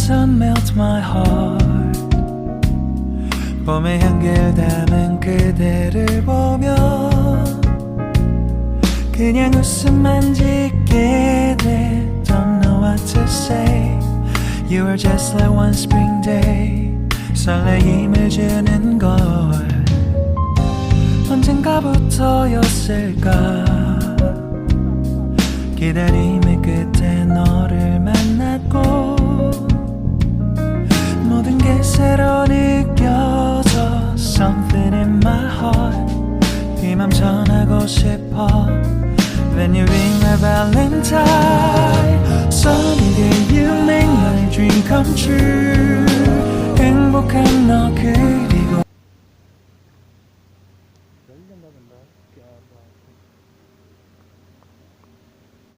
sun melt my heart. 봄의 향기를 담은 그대를 보며 그냥 웃음만 짓게 돼. Don't know what to say. You were just like one spring day. 설레임을 주는 걸 언젠가부터였을까. 기다림의 끝에 너를 만났고 모든 게 새로 느껴져. Something in my heart. 이 맘 전하고 싶어. When you ring my valentine. Sunny day you make my dream come true. 행복한 너 그